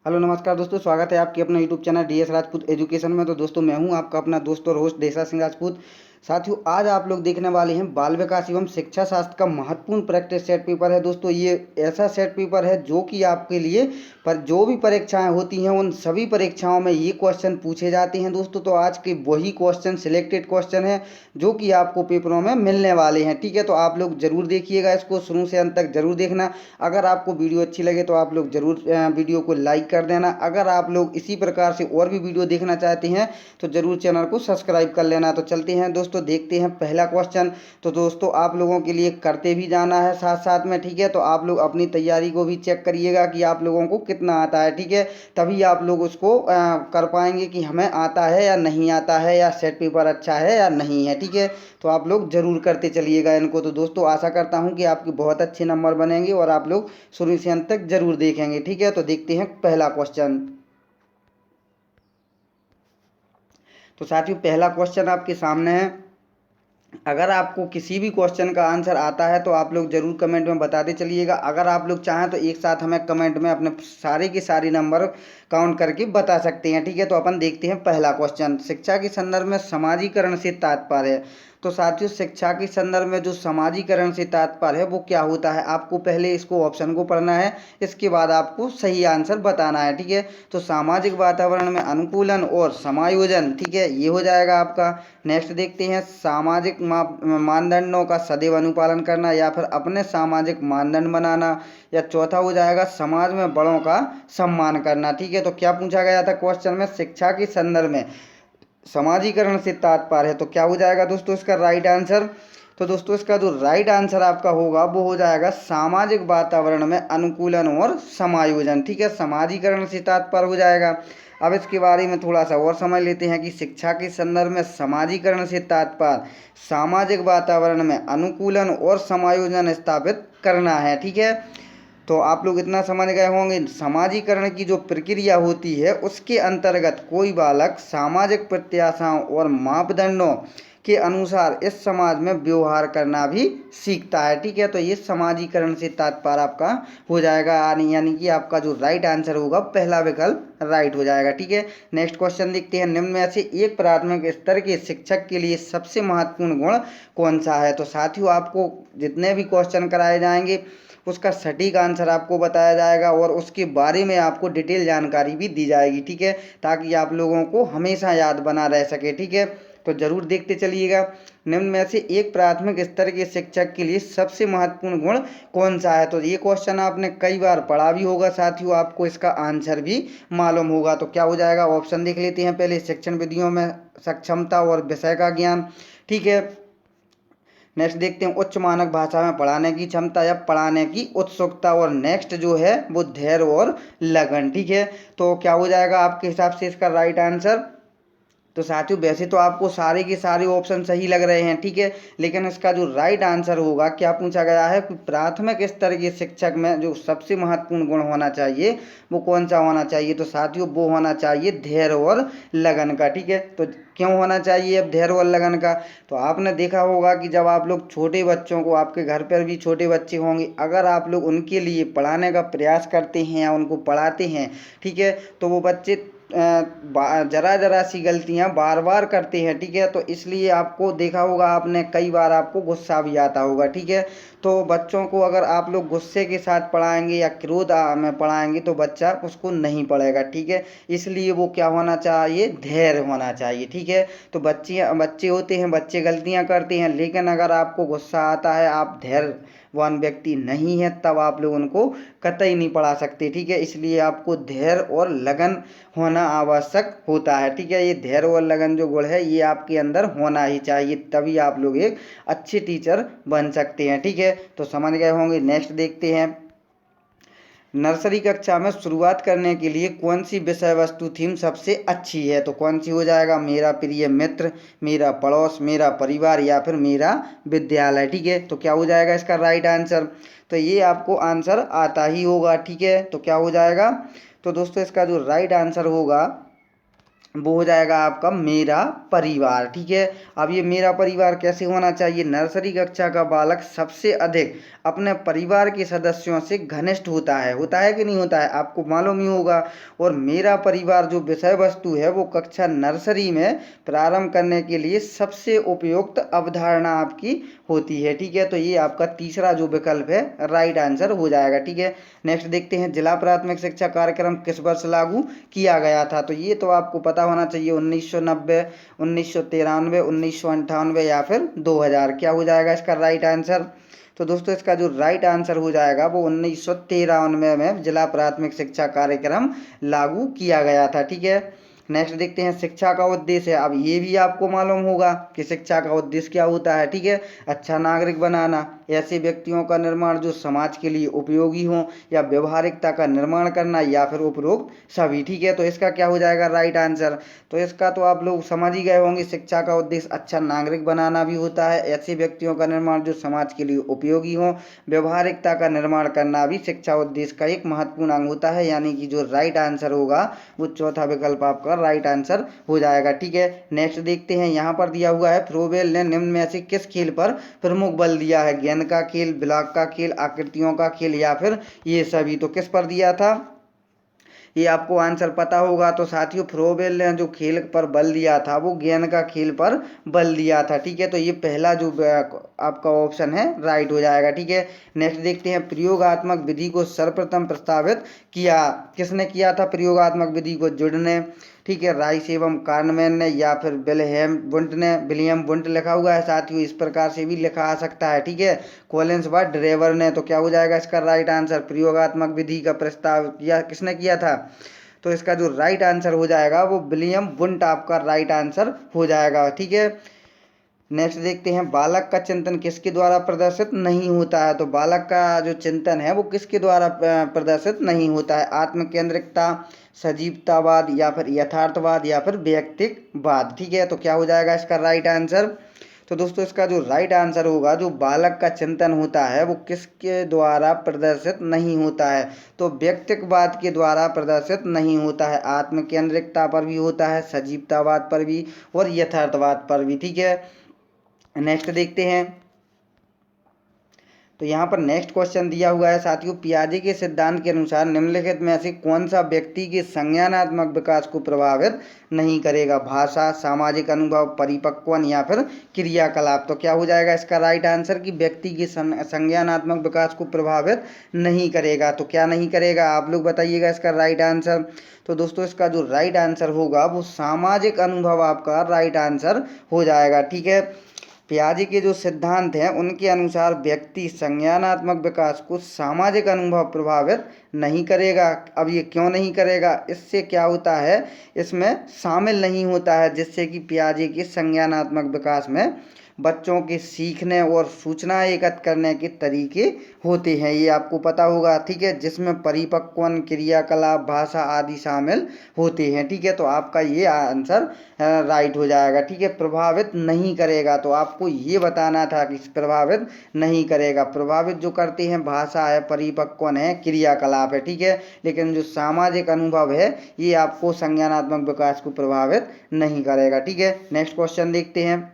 Hello नमस्कार दोस्तों, स्वागत है आपके अपने YouTube channel DS Rajput education में। तो दोस्तों मैं हूं आपका अपना दोस्त और होस्ट देसा सिंह राजपूत। साथियों आज आप लोग देखने वाले हैं बाल विकास एवं शिक्षा शास्त्र का महत्वपूर्ण प्रैक्टिस सेट पेपर है। दोस्तों ये ऐसा सेट पेपर है जो कि आपके लिए पर जो भी परीक्षाएं होती हैं उन सभी परीक्षाओं में ये क्वेश्चन पूछे जाते हैं दोस्तों। तो आज के वही क्वेश्चन सिलेक्टेड क्वेश्चन है जो कि आपको पेपरों में मिलने वाले हैं। ठीक है, तो आप लोग जरूर देखिएगा, इसको शुरू से अंत तक जरूर देखना। अगर आपको वीडियो अच्छी लगे तो आप लोग जरूर वीडियो को लाइक कर देना। अगर आप लोग इसी प्रकार से और भी वीडियो देखना चाहते हैं तो जरूर चैनल को सब्सक्राइब कर लेना। तो चलते हैं दोस्तों, देखते हैं पहला क्वेश्चन। तो दोस्तों आप लोगों के लिए करते भी जाना है साथ साथ में। ठीक है, तो आप लोग अपनी तैयारी को भी चेक करिएगा कि आप लोगों को कितना आता है। ठीक है, तभी आप लोग उसको कर पाएंगे कि हमें आता है या नहीं आता है, या सेट पेपर अच्छा है या नहीं है। ठीक है, तो आप लोग जरूर करते चलिएगा इनको। तो दोस्तों आशा करता हूँ कि आपके बहुत अच्छे नंबर बनेंगे और आप लोग शुरू से अंत तक जरूर देखेंगे। ठीक है, तो देखते हैं पहला क्वेश्चन। तो साथियों पहला क्वेश्चन आपके सामने है। अगर आपको किसी भी क्वेश्चन का आंसर आता है तो आप लोग जरूर कमेंट में बताते चलिएगा। अगर आप लोग चाहें तो एक साथ हमें कमेंट में अपने सारे के सारे नंबर काउंट करके बता सकते हैं। ठीक है, तो अपन देखते हैं पहला क्वेश्चन। शिक्षा के संदर्भ में समाजीकरण से तात्पर्य। तो साथियों शिक्षा के संदर्भ में जो समाजीकरण से तात्पर्य है वो क्या होता है, आपको पहले इसको ऑप्शन को पढ़ना है, इसके बाद आपको सही आंसर बताना है। ठीक है, तो सामाजिक वातावरण में अनुकूलन और समायोजन, ठीक है, ये हो जाएगा आपका। नेक्स्ट देखते हैं सामाजिक मानदंडों का सदैव अनुपालन करना या फिर अपने सामाजिक मानदंड बनाना, या चौथा हो जाएगा समाज में बड़ों का सम्मान करना। ठीक है, तो क्या पूछा गया था क्वेश्चन में, शिक्षा के संदर्भ में समाजीकरण से तात्पर्य है, तो क्या हो जाएगा दोस्तों इसका राइट आंसर। तो दोस्तों इसका जो राइट आंसर आपका होगा वो हो जाएगा सामाजिक वातावरण में अनुकूलन और समायोजन। ठीक है, समाजीकरण से तात्पर्य हो जाएगा। अब इसके बारे में थोड़ा सा और समझ लेते हैं कि शिक्षा के संदर्भ में समाजीकरण से तात्पर्य सामाजिक वातावरण में अनुकूलन और समायोजन स्थापित करना है। ठीक है, तो आप लोग इतना समझ गए होंगे, समाजीकरण की जो प्रक्रिया होती है उसके अंतर्गत कोई बालक सामाजिक प्रत्याशाओं और मापदंडों के अनुसार इस समाज में व्यवहार करना भी सीखता है। ठीक है, तो ये समाजीकरण से तात्पर्य आपका हो जाएगा, यानी कि आपका जो राइट आंसर होगा पहला विकल्प राइट हो जाएगा। ठीक है, नेक्स्ट क्वेश्चन देखते हैं। निम्न में से एक प्राथमिक स्तर के शिक्षक के लिए सबसे महत्वपूर्ण गुण कौन सा है। तो साथियों आपको जितने भी क्वेश्चन कराए जाएंगे उसका सटीक आंसर आपको बताया जाएगा और उसके बारे में आपको डिटेल जानकारी भी दी जाएगी। ठीक है, ताकि आप लोगों को हमेशा याद बना रह सके। ठीक है, तो जरूर देखते चलिएगा। निम्न में से एक प्राथमिक स्तर के शिक्षक के लिए सबसे महत्वपूर्ण गुण कौन सा है। तो ये क्वेश्चन आपने कई बार पढ़ा भी होगा साथियों, आपको इसका आंसर भी मालूम होगा। तो क्या हो जाएगा, ऑप्शन देख लेते हैं पहले। शिक्षण विधियों में सक्षमता और विषय का ज्ञान। ठीक है, नेक्स्ट देखते हैं उच्च मानक भाषा में पढ़ाने की क्षमता या पढ़ाने की उत्सुकता, और नेक्स्ट जो है वो धैर्य और लगन। ठीक है, तो क्या हो जाएगा आपके हिसाब से इसका राइट आंसर। तो साथियों वैसे तो आपको सारे के सारे ऑप्शन सही लग रहे हैं, ठीक है, लेकिन इसका जो राइट आंसर होगा, क्या पूछा गया है कि प्राथमिक स्तर के शिक्षक में जो सबसे महत्वपूर्ण गुण होना चाहिए वो कौन सा होना चाहिए। तो साथियों वो होना चाहिए धैर्य और लगन का। ठीक है, तो क्यों होना चाहिए अब धैर्य और लगन का। तो आपने देखा होगा कि जब आप लोग छोटे बच्चों को, आपके घर पर भी छोटे बच्चे होंगे, अगर आप लोग उनके लिए पढ़ाने का प्रयास करते हैं या उनको पढ़ाते हैं, ठीक है, तो वो बच्चे जरा जरा सी गलतियां बार बार करते हैं। ठीक है, तो इसलिए आपको देखा होगा आपने कई बार आपको गुस्सा भी आता होगा। ठीक है, तो बच्चों को अगर आप लोग गुस्से के साथ पढ़ाएंगे या क्रोध में पढ़ाएंगे तो बच्चा उसको नहीं पढ़ेगा। ठीक है, इसलिए वो क्या होना चाहिए, धैर्य होना चाहिए। ठीक है, तो बच्चे होते हैं, बच्चे गलतियां करते हैं, लेकिन अगर आपको गुस्सा आता है, आप धैर्यवान व्यक्ति नहीं है, तब आप लोग उनको कतई नहीं पढ़ा सकते। ठीक है, इसलिए आपको धैर्य और लगन होना आवश्यक होता है। ठीक है, ये धैर्य और लगन जो गुण है ये आपके अंदर होना ही चाहिए, तभी आप लोग एक अच्छे टीचर बन सकते हैं। ठीक है, तो समझ गए होंगे। नेक्स्ट देखते हैं, नर्सरी कक्षा में शुरुआत करने के लिए कौन सी विषय वस्तु थीम सबसे अच्छी है। तो कौन सी हो जाएगा, मेरा प्रिय मित्र, मेरा पड़ोस, मेरा परिवार, या फिर मेरा विद्यालय। ठीक है, तो क्या हो जाएगा इसका राइट आंसर। तो ये आपको आंसर आता ही होगा। ठीक है, तो क्या हो जाएगा, तो दोस्तों इसका जो राइट आंसर होगा वो हो जाएगा आपका मेरा परिवार। ठीक है, अब ये मेरा परिवार कैसे होना चाहिए? नर्सरी कक्षा का बालक सबसे अधिक अपने परिवार के सदस्यों से घनिष्ठ होता है कि नहीं होता है? आपको मालूम ही होगा। और मेरा परिवार जो विषय वस्तु है वो कक्षा नर्सरी में प्रारंभ करने के लिए सबसे उपयुक्त अवधारणा आपकी होती है। ठीक है, तो ये आपका तीसरा जो विकल्प है राइट आंसर हो जाएगा। ठीक है, नेक्स्ट देखते हैं, जिला प्राथमिक शिक्षा कार्यक्रम किस वर्ष लागू किया गया था? तो ये तो आपको पता होना चाहिए, 1990, 1993, 1998 या फिर 2000। क्या हो जाएगा इसका राइट आंसर? तो दोस्तों इसका जो राइट आंसर हो जाएगा वो 1993 में जिला प्राथमिक शिक्षा कार्यक्रम लागू किया गया था। ठीक है, नेक्स्ट देखते हैं, शिक्षा का उद्देश्य है। अब ये भी आपको मालूम होगा कि शिक्षा का उद्देश्य क्या होता है। ठीक है, अच्छा नागरिक बनाना, ऐसे व्यक्तियों का निर्माण जो समाज के लिए उपयोगी हों, या व्यवहारिकता का निर्माण करना, या फिर उपरोक्त सभी। ठीक है, तो इसका क्या हो जाएगा राइट आंसर? तो इसका तो आप लोग समझ ही गए होंगे, शिक्षा का उद्देश्य अच्छा नागरिक बनाना भी होता है, ऐसे व्यक्तियों का निर्माण जो समाज के लिए उपयोगी हों, व्यवहारिकता का निर्माण करना भी शिक्षा उद्देश्य का एक महत्वपूर्ण अंग होता है। यानी कि जो राइट आंसर होगा वो चौथा विकल्प आपका राइट आंसर हो जाएगा। ठीक है, नेक्स्ट देखते हैं, यहाँ पर दिया हुआ है, फ्रोबेल ने निम्न में से किस खेल पर प्रमुख बल दिया है? गेंद का खेल, ब्लॉक का खेल, आकृतियों का खेल, या फिर ये सभी। तो किस पर दिया था? ये आपको आंसर पता होगा। तो साथियों फ्रोबेल ने जो खेल पर बल दिया था वो गेंद का खेल पर बल दिया था। ठीक है, तो ये पहला जो आपका ऑप्शन है राइट हो जाएगा। ठीक है, नेक्स्ट देखते हैं, प्रयोगात्मक विधि को सर्वप्रथम प्रस्तावित किया किसने किया था? प्रयोगात्मक विधि को जुड ने, ठीक है, राइस एवं कार्नमैन ने, या फिर विलियम वुंट लिखा हुआ है साथियों, इस प्रकार से भी लिखा आ सकता है। ठीक है, कॉलिंस व ड्रेवर ने। तो क्या हो जाएगा इसका राइट आंसर? प्रयोगात्मक विधि का प्रस्ताव किया किसने किया था? तो इसका जो राइट आंसर हो जाएगा वो विलियम वुंट आपका राइट आंसर हो जाएगा। ठीक है, नेक्स्ट देखते हैं, बालक का चिंतन किसके द्वारा प्रदर्शित नहीं होता है? तो बालक का जो चिंतन है वो किसके द्वारा प्रदर्शित नहीं होता है? आत्मकेंद्रिकता, सजीवतावाद, या फिर यथार्थवाद, या फिर व्यक्तिकवाद। ठीक है, तो क्या हो जाएगा इसका राइट आंसर? तो दोस्तों इसका जो राइट आंसर होगा, जो बालक का चिंतन होता है वो किसके द्वारा प्रदर्शित नहीं होता है? तो व्यक्तिकवाद के द्वारा प्रदर्शित नहीं होता है, आत्मकेंद्रिकता पर भी होता है, सजीवतावाद पर भी, और यथार्थवाद पर भी। ठीक है, नेक्स्ट देखते हैं, तो यहाँ पर नेक्स्ट क्वेश्चन दिया हुआ है साथियों, पियाजे के सिद्धांत के अनुसार निम्नलिखित में से कौन सा व्यक्ति के संज्ञानात्मक विकास को प्रभावित नहीं करेगा? भाषा, सामाजिक अनुभव, परिपक्वन, या फिर क्रियाकलाप। तो क्या हो जाएगा इसका राइट आंसर कि व्यक्ति के संज्ञानात्मक विकास को प्रभावित नहीं करेगा? तो क्या नहीं करेगा आप लोग बताइएगा इसका राइट आंसर? तो दोस्तों इसका जो राइट आंसर होगा वो सामाजिक अनुभव आपका राइट आंसर हो जाएगा। ठीक है, पियाजे के जो सिद्धांत हैं उनके अनुसार व्यक्ति संज्ञानात्मक विकास को सामाजिक अनुभव प्रभावित नहीं करेगा। अब ये क्यों नहीं करेगा? इससे क्या होता है, इसमें शामिल नहीं होता है, जिससे कि पियाजे के संज्ञानात्मक विकास में बच्चों के सीखने और सूचना एकत्र करने के तरीके होते हैं, ये आपको पता होगा। ठीक है, जिसमें परिपक्वन, क्रियाकलाप, भाषा आदि शामिल होते हैं। ठीक है, तो आपका ये आंसर राइट हो जाएगा। ठीक है, प्रभावित नहीं करेगा, तो आपको ये बताना था कि प्रभावित नहीं करेगा। प्रभावित जो करते हैं भाषा है, परिपक्वन है, क्रियाकलाप है। ठीक है, लेकिन जो सामाजिक अनुभव है ये आपको संज्ञानात्मक विकास को प्रभावित नहीं करेगा। ठीक है, नेक्स्ट क्वेश्चन देखते हैं,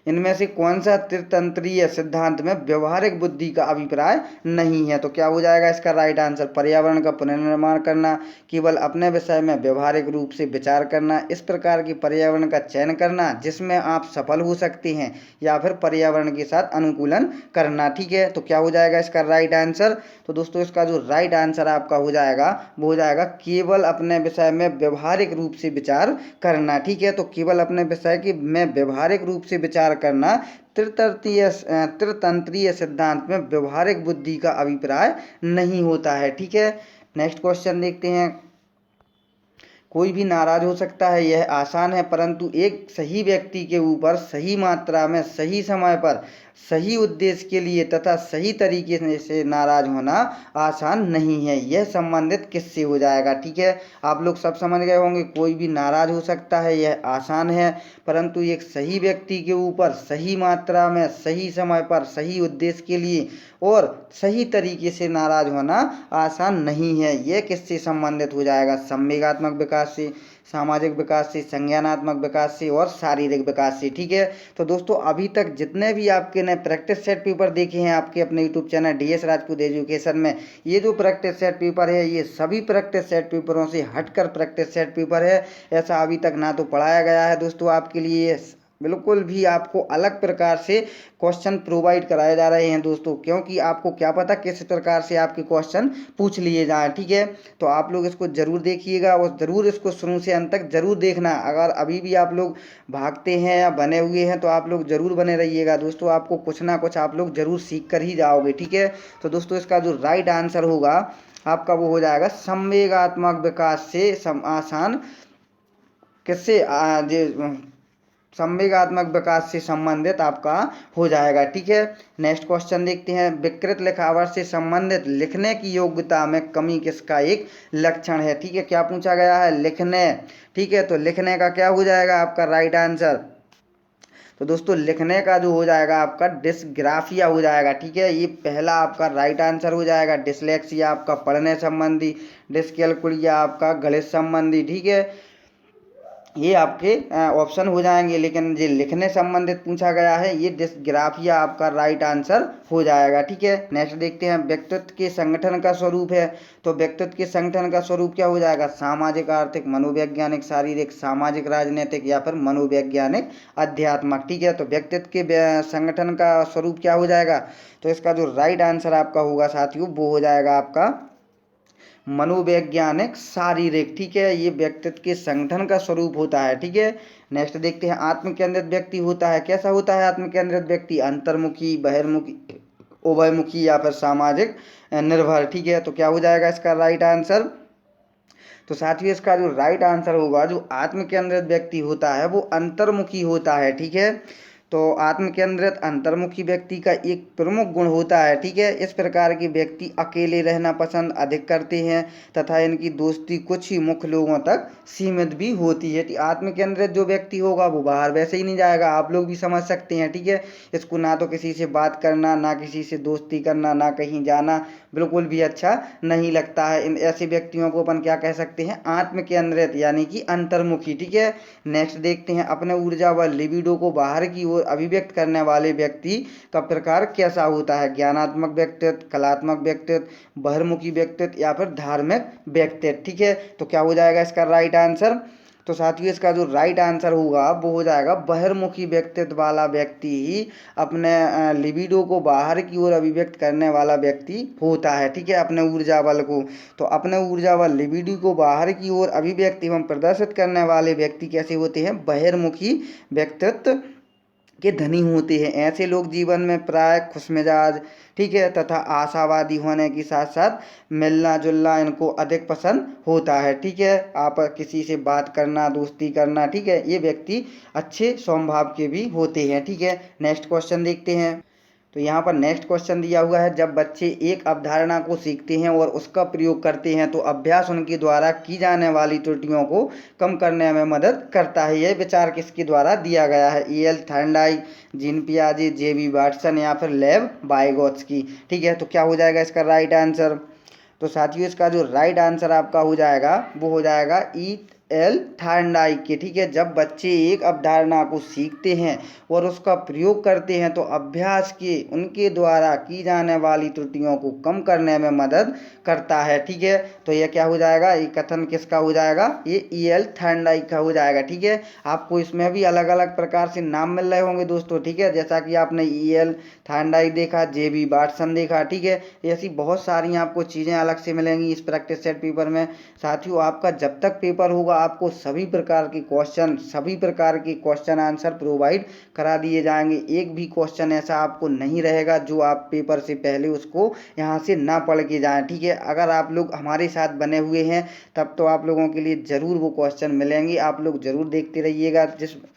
इनमें से कौन सा त्रितंत्रीय सिद्धांत में व्यवहारिक बुद्धि का अभिप्राय नहीं है? तो क्या हो जाएगा इसका राइट आंसर? पर्यावरण का पुनर्निर्माण करना, केवल अपने विषय में व्यवहारिक रूप से विचार करना, इस प्रकार के पर्यावरण का चयन करना जिसमें आप सफल हो सकते हैं, या फिर पर्यावरण के साथ अनुकूलन करना। ठीक है, तो क्या हो जाएगा इसका राइट आंसर? तो दोस्तों इसका जो राइट आंसर आपका हो जाएगा वो हो जाएगा केवल अपने विषय में व्यवहारिक रूप से विचार करना। ठीक है, तो केवल अपने विषय की में व्यवहारिक रूप से विचार करना त्रितंत्रीय सिद्धांत में व्यवहारिक बुद्धि का अभिप्राय नहीं होता है। ठीक है, नेक्स्ट क्वेश्चन देखते हैं, कोई भी नाराज हो सकता है, यह आसान है, परंतु एक सही व्यक्ति के ऊपर सही मात्रा में सही समय पर सही उद्देश्य के लिए तथा सही तरीके से नाराज होना आसान नहीं है। यह संबंधित किससे हो जाएगा? ठीक है, आप लोग सब समझ गए होंगे, कोई भी नाराज हो सकता है, यह आसान है, परंतु एक सही व्यक्ति के ऊपर सही मात्रा में सही समय पर सही उद्देश्य के लिए और सही तरीके से नाराज होना आसान नहीं है। यह किससे संबंधित हो जाएगा? संवेगात्मक विकास से, सामाजिक विकास से, संज्ञानात्मक विकास से और शारीरिक विकास से। ठीक है, तो दोस्तों अभी तक जितने भी आपके नए प्रैक्टिस सेट पेपर देखे हैं आपके अपने YouTube channel DS Rajput education में, ये जो प्रैक्टिस सेट पेपर है ये सभी प्रैक्टिस सेट पेपरों से हटकर प्रैक्टिस सेट पेपर है। ऐसा अभी तक ना तो पढ़ाया गया है दोस्तों आपके लिए, बिल्कुल भी आपको अलग प्रकार से क्वेश्चन प्रोवाइड कराए जा रहे हैं दोस्तों, क्योंकि आपको क्या पता किस प्रकार से आपके क्वेश्चन पूछ लिए जाएं। ठीक है, तो आप लोग इसको ज़रूर देखिएगा और ज़रूर इसको शुरू से अंत तक ज़रूर देखना। अगर अभी भी आप लोग भागते हैं या बने हुए हैं तो आप लोग ज़रूर बने रहिएगा दोस्तों, आपको कुछ ना कुछ आप लोग ज़रूर सीख कर ही जाओगे। ठीक है, तो दोस्तों इसका जो राइट आंसर होगा आपका वो हो जाएगा संवेगात्मक विकास से आसान किससे संवेगात्मक विकास से संबंधित आपका हो जाएगा। ठीक है, नेक्स्ट क्वेश्चन देखते हैं। विकृत लिखावट से संबंधित लिखने की योग्यता में कमी किसका एक लक्षण है? ठीक है, क्या पूछा गया है? लिखने। ठीक है, तो लिखने का क्या हो जाएगा आपका राइट आंसर? तो दोस्तों लिखने का जो हो जाएगा आपका डिस्ग्राफिया हो जाएगा। ठीक है, ये पहला आपका राइट आंसर हो जाएगा। डिसलेक्सिया आपका पढ़ने संबंधी, डिसकैलकुलिया आपका गणित संबंधी। ठीक है, ये आपके ऑप्शन हो जाएंगे, लेकिन ये लिखने संबंधित पूछा गया है, ये डिस्ग्राफिया आपका राइट आंसर हो जाएगा। ठीक है, नेक्स्ट देखते हैं। व्यक्तित्व के संगठन का स्वरूप है, तो व्यक्तित्व के संगठन का स्वरूप क्या हो जाएगा? सामाजिक, आर्थिक, मनोवैज्ञानिक, शारीरिक, सामाजिक, राजनीतिक या फिर मनोवैज्ञानिक, अध्यात्मक। ठीक है, तो व्यक्तित्व के संगठन का स्वरूप क्या हो जाएगा? तो इसका जो राइट आंसर आपका होगा साथियों वो हो जाएगा आपका मनोवैज्ञानिक, शारीरिक। ठीक है, ये व्यक्तित्व के संगठन का स्वरूप होता है। ठीक है, नेक्स्ट देखते हैं। आत्मकेंद्रित व्यक्ति होता है, कैसा होता है आत्मकेंद्रित व्यक्ति? अंतर्मुखी, बहिर्मुखी, उभयमुखी या फिर सामाजिक निर्भर। ठीक है, तो क्या हो जाएगा इसका राइट आंसर? तो साथियों इसका जो राइट आंसर होगा, जो आत्मकेंद्रित व्यक्ति होता है वो अंतर्मुखी होता है। ठीक है, तो आत्मकेंद्रित अंतर्मुखी व्यक्ति का एक प्रमुख गुण होता है। ठीक है, इस प्रकार के व्यक्ति अकेले रहना पसंद अधिक करते हैं तथा इनकी दोस्ती कुछ ही मुख्य लोगों तक सीमित भी होती है। आत्मकेंद्रित जो व्यक्ति होगा वो बाहर वैसे ही नहीं जाएगा, आप लोग भी समझ सकते हैं। ठीक है, इसको ना तो किसी से बात करना, ना किसी से दोस्ती करना, ना कहीं जाना बिल्कुल भी अच्छा नहीं लगता है। इन ऐसे व्यक्तियों को अपन क्या कह सकते हैं? आत्मकेंद्रित यानी कि अंतर्मुखी। ठीक है, नेक्स्ट देखते हैं। अपने ऊर्जा व लिबिडो को बाहर की ओर अभिव्यक्त करने वाले व्यक्ति का प्रकार कैसा होता है? ज्ञानात्मक व्यक्तित्व, कलात्मक व्यक्तित्व, बहिर्मुखी व्यक्तित्व या फिर धार्मिक व्यक्तित्व। ठीक है, तो क्या हो जाएगा इसका राइट आंसर? तो साथियों इसका जो राइट आंसर होगा वो हो जाएगा बहिर्मुखी व्यक्तित्व वाला व्यक्ति ही अपने लिबिडो को बाहर की ओर अभिव्यक्त करने वाला व्यक्ति होता है। ठीक है, अपने ऊर्जा बल को, तो अपने ऊर्जा बल लिबिडो को बाहर की ओर अभिव्यक्त एवं प्रदर्शित करने वाले व्यक्ति कैसे होते हैं? बहिर्मुखी व्यक्तित्व के धनी होते हैं। ऐसे लोग जीवन में प्राय खुशमिजाज, ठीक है, तथा आशावादी होने के साथ साथ मिलना जुलना इनको अधिक पसंद होता है। ठीक है, आप किसी से बात करना, दोस्ती करना, ठीक है, ये व्यक्ति अच्छे स्वभाव के भी होते हैं। ठीक है, नेक्स्ट क्वेश्चन देखते हैं। तो यहाँ पर नेक्स्ट क्वेश्चन दिया हुआ है। जब बच्चे एक अवधारणा को सीखते हैं और उसका प्रयोग करते हैं तो अभ्यास उनके द्वारा की जाने वाली त्रुटियों को कम करने में मदद करता है। यह विचार किसके द्वारा दिया गया है? E.L. Thorndike, gene पियाजे, J.B. Watson या फिर लेव वाइगोत्स्की। ठीक है, तो क्या हो जाएगा इसका राइट आंसर? तो साथियों इसका जो राइट आंसर आपका हो जाएगा वो हो जाएगा E.L. थर्नडाइक के। ठीक है, जब बच्चे एक अवधारणा को सीखते हैं और उसका प्रयोग करते हैं तो अभ्यास के उनके द्वारा की जाने वाली त्रुटियों को कम करने में मदद करता है। ठीक है, तो यह क्या हो जाएगा? ये कथन किसका हो जाएगा? ये E.L. थर्नडाइक का हो जाएगा। ठीक है, आपको इसमें भी अलग अलग प्रकार से नाम मिल रहे होंगे दोस्तों। ठीक है, जैसा कि आपने E.L. थर्नडाइक देखा, J.B. वाटसन देखा। ठीक है, ऐसी बहुत सारी आपको चीज़ें अलग से मिलेंगी इस प्रैक्टिस सेट पेपर में। साथियों आपका जब तक पेपर होगा आपको सभी प्रकार के क्वेश्चन आंसर प्रोवाइड करा दिए जाएंगे। एक भी क्वेश्चन ऐसा आपको नहीं रहेगा जो आप पेपर से पहले उसको यहाँ से ना पढ़ के जाएं, ठीक है। अगर आप लोग हमारे साथ बने हुए हैं तब तो आप लोगों के लिए ज़रूर वो क्वेश्चन मिलेंगे, आप लोग ज़रूर देखते रहिएगा।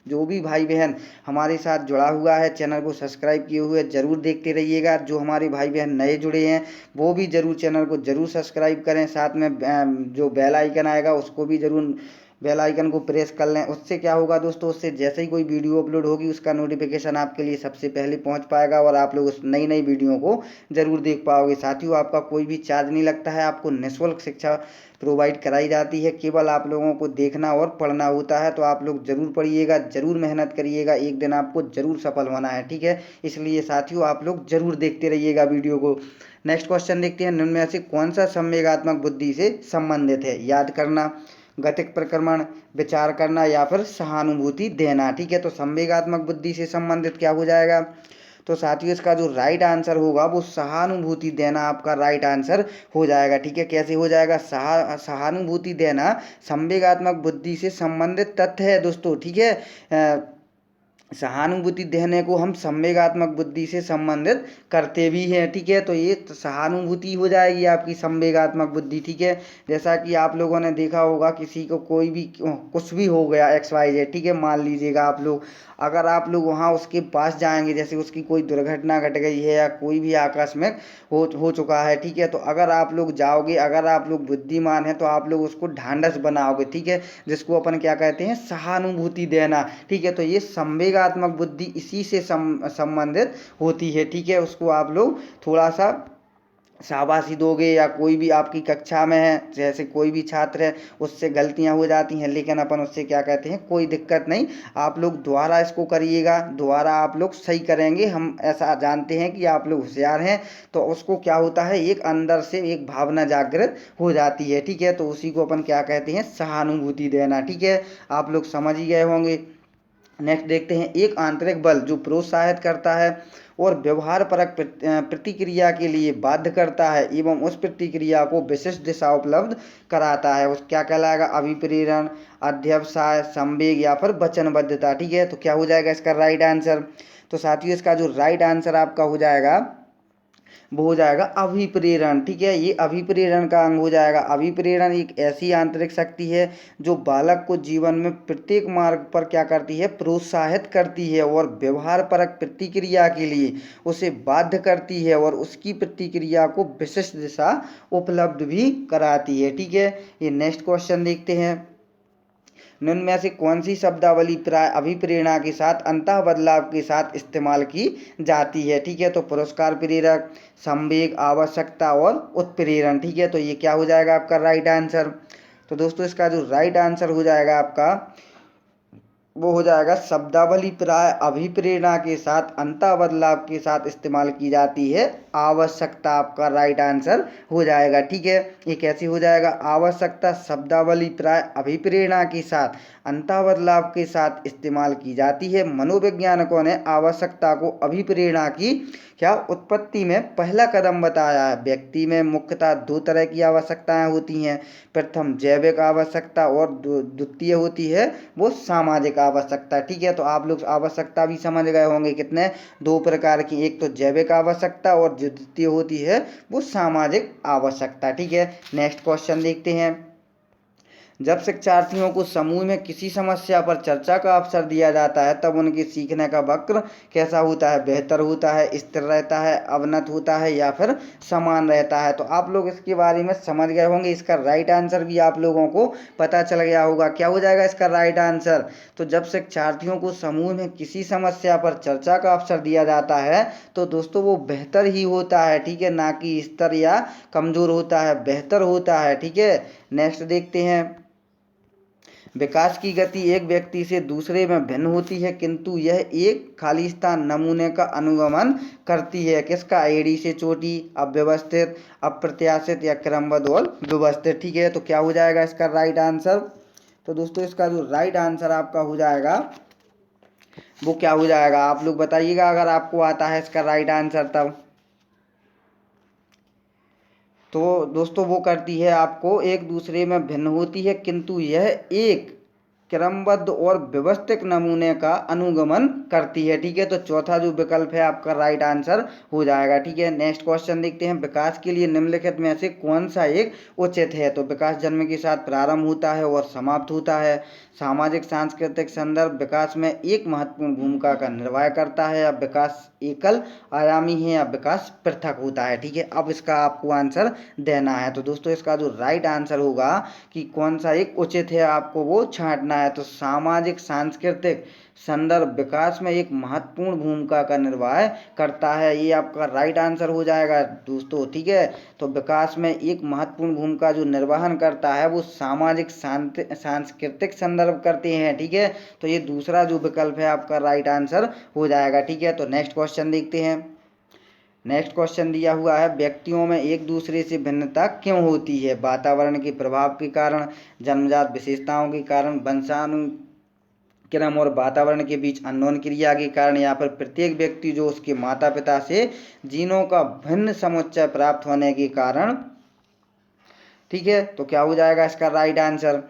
जो भी भाई बहन हमारे साथ जुड़ा हुआ है, चैनल को सब्सक्राइब किए हुए ज़रूर देखते रहिएगा। जो हमारे भाई बहन नए जुड़े हैं वो भी ज़रूर चैनल को ज़रूर सब्सक्राइब करें, साथ में जो बेल आइकन आएगा उसको भी ज़रूर बेल आइकन को प्रेस कर लें। उससे क्या होगा दोस्तों, उससे जैसे ही कोई वीडियो अपलोड होगी उसका नोटिफिकेशन आपके लिए सबसे पहले पहुंच पाएगा और आप लोग उस नई नई वीडियो को ज़रूर देख पाओगे। साथियों, आपका कोई भी चार्ज नहीं लगता है, आपको निःशुल्क शिक्षा प्रोवाइड कराई जाती है, केवल आप लोगों को देखना और पढ़ना होता है। तो आप लोग ज़रूर पढ़िएगा, ज़रूर मेहनत करिएगा, एक दिन आपको ज़रूर सफल होना है, ठीक है। इसलिए साथियों आप लोग ज़रूर देखते रहिएगा वीडियो को। नेक्स्ट क्वेश्चन देखते हैं, निम्न में से कौन सा संवेगात्मक बुद्धि से संबंधित है? याद करना, गतिक प्रक्रमण, विचार करना या फिर सहानुभूति देना, ठीक है। तो संवेगात्मक बुद्धि से संबंधित क्या हो जाएगा? तो साथियों इसका जो राइट आंसर होगा वो सहानुभूति देना आपका राइट आंसर हो जाएगा, ठीक है। कैसे हो जाएगा? सहानुभूति देना संवेगात्मक बुद्धि से संबंधित तथ्य है दोस्तों, ठीक है। सहानुभूति देने को हम संवेगात्मक बुद्धि से संबंधित करते भी हैं, ठीक है। तो ये सहानुभूति हो जाएगी आपकी संवेगात्मक बुद्धि, ठीक है। जैसा कि आप लोगों ने देखा होगा किसी को कोई भी कुछ भी हो गया XYZ, ठीक है, मान लीजिएगा आप लोग, अगर आप लोग वहाँ उसके पास जाएंगे, जैसे उसकी कोई दुर्घटना घट गई है या कोई भी आकस्मिक हो चुका है, ठीक है, तो अगर आप लोग जाओगे, अगर आप लोग बुद्धिमान हैं तो आप लोग उसको ढांढस बनाओगे, ठीक है, जिसको अपन क्या कहते हैं? सहानुभूति देना, ठीक है। तो ये संवेगात्मक बुद्धि इसी से संबंधित होती है, ठीक है। उसको आप लोग थोड़ा सा शाबाशी दोगे, या कोई भी आपकी कक्षा में है, जैसे कोई भी छात्र है उससे गलतियां हो जाती हैं, लेकिन अपन उससे क्या कहते हैं? कोई दिक्कत नहीं, आप लोग दोबारा इसको करिएगा, दोबारा आप लोग सही करेंगे, हम ऐसा जानते हैं कि आप लोग होशियार हैं। तो उसको क्या होता है? एक अंदर से एक भावना जागृत हो जाती है, ठीक है। तो उसी को अपन क्या कहते हैं? सहानुभूति देना, ठीक है। आप लोग समझ ही गए होंगे। नेक्स्ट देखते हैं, एक आंतरिक बल जो प्रोत्साहित करता है और व्यवहार परक प्रतिक्रिया के लिए बाध्य करता है एवं उस प्रतिक्रिया को विशिष्ट दिशा उपलब्ध कराता है, उस क्या कहलाएगा? अभिप्रेरण, अध्यवसाय, संवेग या फिर वचनबद्धता, ठीक है। तो क्या हो जाएगा इसका राइट आंसर? तो साथियों इसका जो राइट आंसर आपका हो जाएगा वो हो जाएगा अभिप्रेरण, ठीक है। ये अभिप्रेरण का अंग हो जाएगा। अभिप्रेरण एक ऐसी आंतरिक शक्ति है जो बालक को जीवन में प्रत्येक मार्ग पर क्या करती है? प्रोत्साहित करती है और व्यवहार परक प्रतिक्रिया के लिए उसे बाध्य करती है और उसकी प्रतिक्रिया को विशिष्ट दिशा उपलब्ध भी कराती है, ठीक है। ये नेक्स्ट क्वेश्चन देखते हैं, निम्न में से कौन सी शब्दावली प्राय अभिप्रेरणा के साथ अंतः बदलाव के साथ इस्तेमाल की जाती है? ठीक है, तो पुरस्कार प्रेरक, संवेग, आवश्यकता और उत्प्रेरण, ठीक है। तो ये क्या हो जाएगा आपका राइट आंसर? तो दोस्तों इसका जो राइट आंसर हो जाएगा आपका वो हो जाएगा शब्दावली प्राय अभिप्रेरणा के साथ अंतः बदलाव के साथ इस्तेमाल की जाती है आवश्यकता, आपका राइट आंसर हो जाएगा, ठीक है। ये कैसे हो जाएगा? आवश्यकता शब्दावली प्राय अभिप्रेरणा के साथ अंतः बदलाव के साथ इस्तेमाल की जाती है। मनोवैज्ञानिकों ने आवश्यकता को अभिप्रेरणा की क्या उत्पत्ति में पहला कदम बताया है। व्यक्ति में मुख्यतः दो तरह की आवश्यकताएं होती हैं, प्रथम जैविक आवश्यकता और द्वितीय होती है वो सामाजिक आवश्यकता, ठीक है। तो आप लोग आवश्यकता भी समझ गए होंगे, कितने? दो प्रकार की, एक तो जैविक आवश्यकता और जो द्वितीय होती है वो सामाजिक आवश्यकता, ठीक है। नेक्स्ट क्वेश्चन देखते हैं, जब शिक्षार्थियों को समूह में किसी समस्या पर चर्चा का अवसर दिया जाता है तब उनके सीखने का वक्र कैसा होता है? बेहतर होता है, स्थिर रहता है, अवनत होता है या फिर समान रहता है? तो आप लोग इसके बारे में समझ गए होंगे, इसका राइट आंसर भी आप लोगों को पता चल गया होगा। क्या हो जाएगा इसका राइट आंसर? तो जब शिक्षार्थियों को समूह में किसी समस्या पर चर्चा का अवसर दिया जाता है तो दोस्तों वो बेहतर ही होता है, ठीक है, ना कि स्थिर या कमजोर होता है, बेहतर होता है, ठीक है। नेक्स्ट देखते हैं, विकास की गति एक व्यक्ति से दूसरे में भिन्न होती है किंतु यह एक खालिस्तान नमूने का अनुगमन करती है। किसका? एड़ी से चोटी, अव्यवस्थित, अप्रत्याशित या क्रमबद्ध और व्यवस्थित, ठीक है। तो क्या हो जाएगा इसका राइट आंसर? तो दोस्तों इसका जो राइट आंसर आपका हो जाएगा वो क्या हो जाएगा? आप लोग बताइएगा अगर आपको आता है इसका राइट आंसर तब। तो दोस्तों वो करती है आपको एक दूसरे में भिन्न होती है, किंतु यह एक क्रमबद्ध और व्यवस्थित नमूने का अनुगमन करती है। ठीक है, तो चौथा जो विकल्प है आपका राइट आंसर हो जाएगा। ठीक है, नेक्स्ट क्वेश्चन देखते हैं। विकास के लिए निम्नलिखित में से कौन सा एक उचित है? तो विकास जन्म के साथ प्रारंभ होता है और समाप्त होता है। सामाजिक सांस्कृतिक संदर्भ विकास में एक महत्वपूर्ण भूमिका का निर्वाह करता है, या विकास एकल आयामी है, या विकास पृथक होता है। ठीक है, अब इसका आपको आंसर देना है। तो दोस्तों इसका जो राइट आंसर होगा कि कौन सा एक उचित है, आपको वो छांटना है। तो सामाजिक सांस्कृतिक संदर्भ विकास में एक महत्वपूर्ण भूमिका का निर्वाह करता है, ये आपका राइट आंसर हो जाएगा दोस्तों। ठीक है, तो विकास में एक महत्वपूर्ण भूमिका जो निर्वहन करता है वो सामाजिक सांस्कृतिक संदर्भ करते हैं। ठीक है, तो ये दूसरा जो विकल्प है आपका राइट आंसर हो जाएगा। ठीक है, तो नेक्स्ट क्वेश्चन देखते हैं। नेक्स्ट क्वेश्चन दिया हुआ है, व्यक्तियों में एक दूसरे से भिन्नता क्यों होती है? वातावरण के प्रभाव के कारण, जन्मजात विशेषताओं के कारण, वंशानुक्रम और वातावरण के बीच अनोन क्रिया के कारण, या फिर प्रत्येक व्यक्ति जो उसके माता पिता से जीनों का भिन्न समुच्चय प्राप्त होने के कारण। ठीक है, तो क्या हो जाएगा इसका राइट आंसर?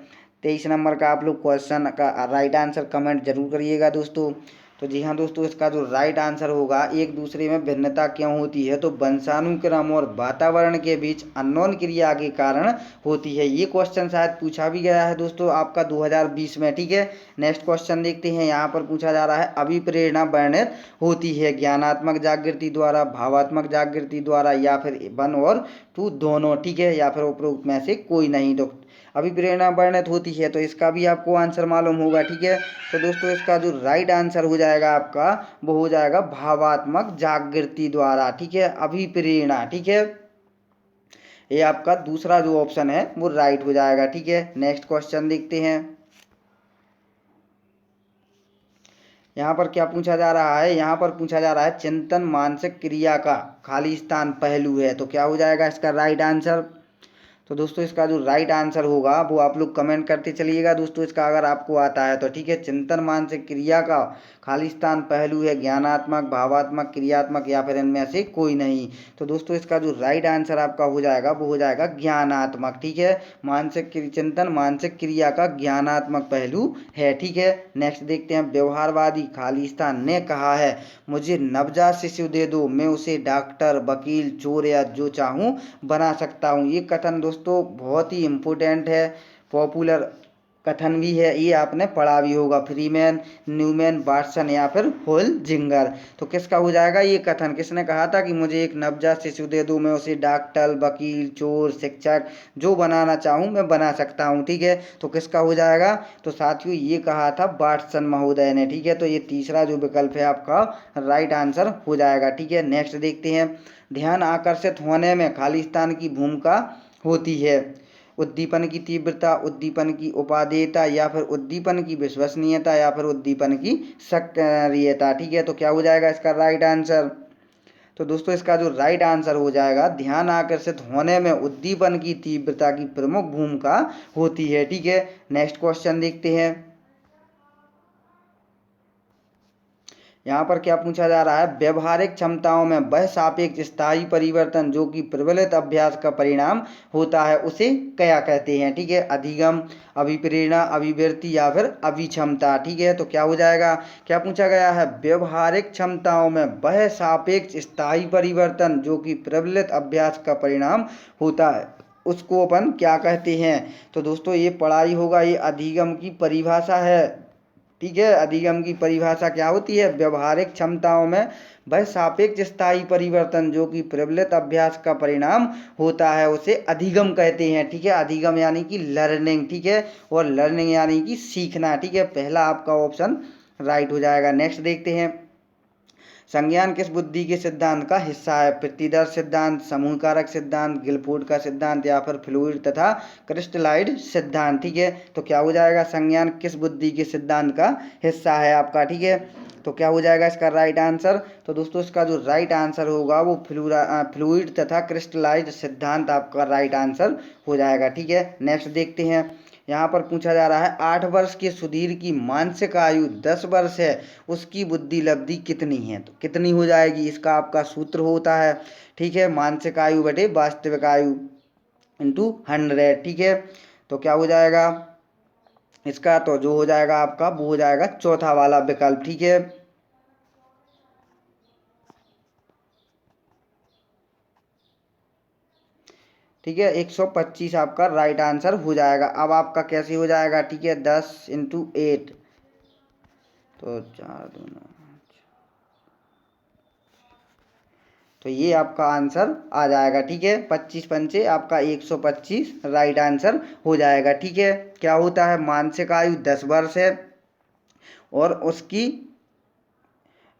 23 नंबर का आप लोग क्वेश्चन का राइट आंसर कमेंट जरूर करिएगा दोस्तों। तो जी हाँ दोस्तों, इसका जो राइट आंसर होगा, एक दूसरे में भिन्नता क्यों होती है? तो वंशानुक्रम और वातावरण के बीच अननोन क्रिया के कारण होती है। ये क्वेश्चन शायद पूछा भी गया है दोस्तों आपका 2020 में। ठीक है, नेक्स्ट क्वेश्चन देखते हैं। यहाँ पर पूछा जा रहा है, अभिप्रेरणा वर्णित होती है ज्ञानात्मक जागृति द्वारा, भावात्मक जागृति द्वारा, या फिर 1 और 2 दोनों। ठीक है, या फिर उपरोक्त में से कोई नहीं। तो अभिप्रेरणा वर्णित होती है, तो इसका भी आपको आंसर मालूम होगा। ठीक है, तो दोस्तों इसका जो राइट आंसर हो जाएगा आपका, वो हो जाएगा भावात्मक जागृति द्वारा। ठीक है, अभिप्रेरणा। ठीक है, ये आपका दूसरा जो ऑप्शन है वो राइट हो जाएगा। ठीक है, नेक्स्ट क्वेश्चन देखते हैं। यहाँ पर क्या पूछा जा रहा है? यहाँ पर पूछा जा रहा है, चिंतन मानसिक क्रिया का खाली स्थान पहलू है। तो क्या हो जाएगा इसका राइट आंसर? तो दोस्तों इसका जो राइट आंसर होगा वो आप लोग कमेंट करते चलिएगा दोस्तों, इसका अगर आपको आता है तो। ठीक है, चिंतन मानसिक क्रिया का खाली स्थान पहलू है ज्ञानात्मक, भावात्मक, क्रियात्मक, या फिर इनमें से कोई नहीं। तो दोस्तों इसका जो राइट आंसर आपका हो जाएगा वो हो जाएगा ज्ञानात्मक। ठीक है, चिंतन मानसिक क्रिया का ज्ञानात्मक पहलू है। ठीक है, नेक्स्ट देखते हैं। व्यवहारवादी खाली स्थान ने कहा है, मुझे नवजात शिशु दे दो, मैं उसे डॉक्टर, वकील, चोर या जो चाहूँ बना सकता हूँ। ये कथन दोस्तों बहुत ही इम्पोर्टेंट है, पॉपुलर कथन भी है, ये आपने पढ़ा भी होगा। फ्रीमैन, न्यूमैन, वाटसन, या फिर होल्जिंगर। तो किसका हो जाएगा ये कथन? किसने कहा था कि मुझे एक नवजात शिशु दे दो, मैं उसे डॉक्टर, वकील, चोर, शिक्षक जो बनाना चाहूँ मैं बना सकता हूँ। ठीक है, तो किसका हो जाएगा? तो साथियों ये कहा था वाटसन महोदय ने। ठीक है, तो ये तीसरा जो विकल्प है आपका राइट आंसर हो जाएगा। ठीक है, नेक्स्ट देखते हैं। ध्यान आकर्षित होने में खाली स्थान की भूमिका होती है उद्दीपन की तीव्रता, उद्दीपन की उपादेयता, या फिर उद्दीपन की विश्वसनीयता, या फिर उद्दीपन की सक्रियता। ठीक है, तो क्या हो जाएगा इसका राइट आंसर? तो दोस्तों इसका जो राइट आंसर हो जाएगा, ध्यान आकर्षित होने में उद्दीपन की तीव्रता की प्रमुख भूमिका होती है। ठीक है, नेक्स्ट क्वेश्चन देखते हैं। यहाँ पर क्या पूछा जा रहा है? व्यवहारिक क्षमताओं में वह सापेक्ष स्थायी परिवर्तन जो कि प्रबलित अभ्यास का परिणाम होता है उसे क्या कहते हैं? ठीक है, अधिगम, अभिप्रेरणा, अभिवृत्ति, या फिर अभिक्षमता। ठीक है, तो क्या हो जाएगा? क्या पूछा गया है? व्यवहारिक क्षमताओं में वह सापेक्ष स्थायी परिवर्तन जो कि प्रबलित अभ्यास का परिणाम होता है उसको अपन क्या कहते हैं? तो दोस्तों ये पढ़ाई होगा, ये अधिगम की परिभाषा है। ठीक है, अधिगम की परिभाषा क्या होती है? व्यवहारिक क्षमताओं में वह सापेक्ष स्थायी परिवर्तन जो कि प्रबलित अभ्यास का परिणाम होता है उसे अधिगम कहते हैं। ठीक है, अधिगम यानी कि लर्निंग। ठीक है, और लर्निंग यानी कि सीखना। ठीक है, पहला आपका ऑप्शन राइट हो जाएगा। नेक्स्ट देखते हैं। संज्ञान किस बुद्धि के सिद्धांत का हिस्सा है? प्रतिदर्श सिद्धांत, समूह कारक सिद्धांत, गिलफोर्ड का सिद्धांत, या फिर फ्लूइड तथा क्रिस्टलाइड सिद्धांत। ठीक है, तो क्या हो जाएगा? संज्ञान किस बुद्धि के सिद्धांत का हिस्सा है आपका? ठीक है, तो क्या हो जाएगा इसका राइट आंसर? तो दोस्तों इसका जो राइट आंसर होगा वो फ्लूइड तथा क्रिस्टलाइज सिद्धांत आपका राइट आंसर हो जाएगा। ठीक है, नेक्स्ट देखते हैं। यहाँ पर पूछा जा रहा है, 8 वर्ष के सुधीर की मानसिक आयु 10 वर्ष है, उसकी बुद्धि लब्धि कितनी है? तो कितनी हो जाएगी? इसका आपका सूत्र होता है। ठीक है, मानसिक आयु बटे वास्तविक आयु। इंटू 100, ठीक है। तो क्या हो जाएगा इसका, तो जो हो जाएगा आपका वो हो जाएगा चौथा वाला विकल्प, ठीक है। ठीक है, 125 आपका राइट आंसर हो जाएगा। अब आपका कैसे हो जाएगा, ठीक है, 10 इंटू 8, तो 4 2 9, तो ये आपका आंसर आ जाएगा, ठीक है। 25 पंचे आपका 125 राइट आंसर हो जाएगा, ठीक है। क्या होता है, मानसिक आयु 10 वर्ष है और उसकी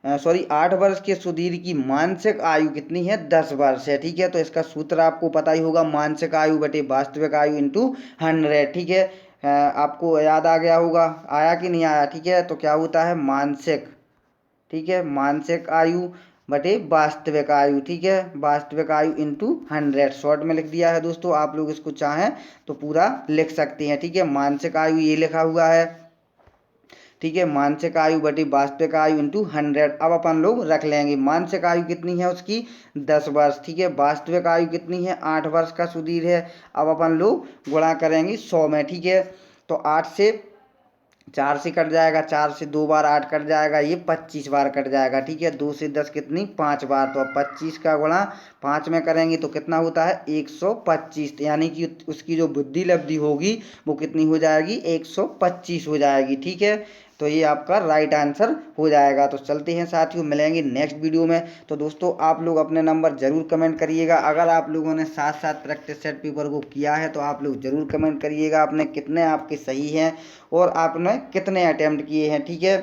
सॉरी 8 वर्ष के सुधीर की मानसिक आयु कितनी है, 10 वर्ष है, ठीक है। तो इसका सूत्र आपको पता ही होगा, मानसिक आयु बटे वास्तविक आयु इंटू 100, ठीक है। आपको याद आ गया होगा, आया कि नहीं आया, ठीक है। तो क्या होता है मानसिक, ठीक है, मानसिक आयु बटे वास्तविक आयु, ठीक है, वास्तविक आयु इंटू 100, शॉर्ट में लिख दिया है दोस्तों। आप लोग इसको चाहें तो पूरा लिख सकते हैं, ठीक है। मानसिक आयु ये लिखा हुआ है, ठीक है, मानसिक आयु बटी वास्तविक आयु इंटू 100। अब अपन लोग रख लेंगे मानसिक आयु कितनी है उसकी 10 वर्ष, ठीक है। वास्तविक आयु कितनी है 8 वर्ष का सुधीर है। अब अपन लोग गुणा करेंगे 100 में, ठीक है। तो 8 से 4 से कट जाएगा, 4 से 2 बार 8 कट जाएगा, ये 25 बार कट जाएगा, ठीक है। 2 से 10 कितनी 5 बार, तो अब 25 का गुणा 5 में करेंगे तो कितना होता है 125, यानी कि उसकी जो बुद्धि लब्धि होगी वो कितनी हो जाएगी 125 हो जाएगी, ठीक है। तो ये आपका राइट आंसर हो जाएगा। तो चलते हैं साथियों, मिलेंगे नेक्स्ट वीडियो में। तो दोस्तों आप लोग अपने नंबर ज़रूर कमेंट करिएगा। अगर आप लोगों ने साथ साथ प्रैक्टिस सेट पेपर को किया है तो आप लोग ज़रूर कमेंट करिएगा आपने कितने आपके सही हैं और आपने कितने अटैम्प्ट किए हैं, ठीक है।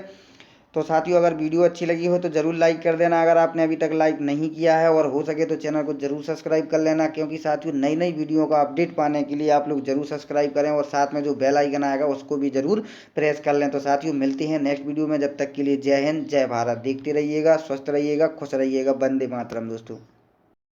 तो साथियों अगर वीडियो अच्छी लगी हो तो ज़रूर लाइक कर देना, अगर आपने अभी तक लाइक नहीं किया है, और हो सके तो चैनल को ज़रूर सब्सक्राइब कर लेना, क्योंकि साथियों नई नई वीडियो का अपडेट पाने के लिए आप लोग ज़रूर सब्सक्राइब करें और साथ में जो बेल आइकन आएगा उसको भी ज़रूर प्रेस कर लें। तो साथियों मिलते हैं नेक्स्ट वीडियो में, जब तक के लिए जय हिंद जय भारत। देखते रहिएगा, स्वस्थ रहिएगा, खुश रहिएगा। वंदे मातरम दोस्तों।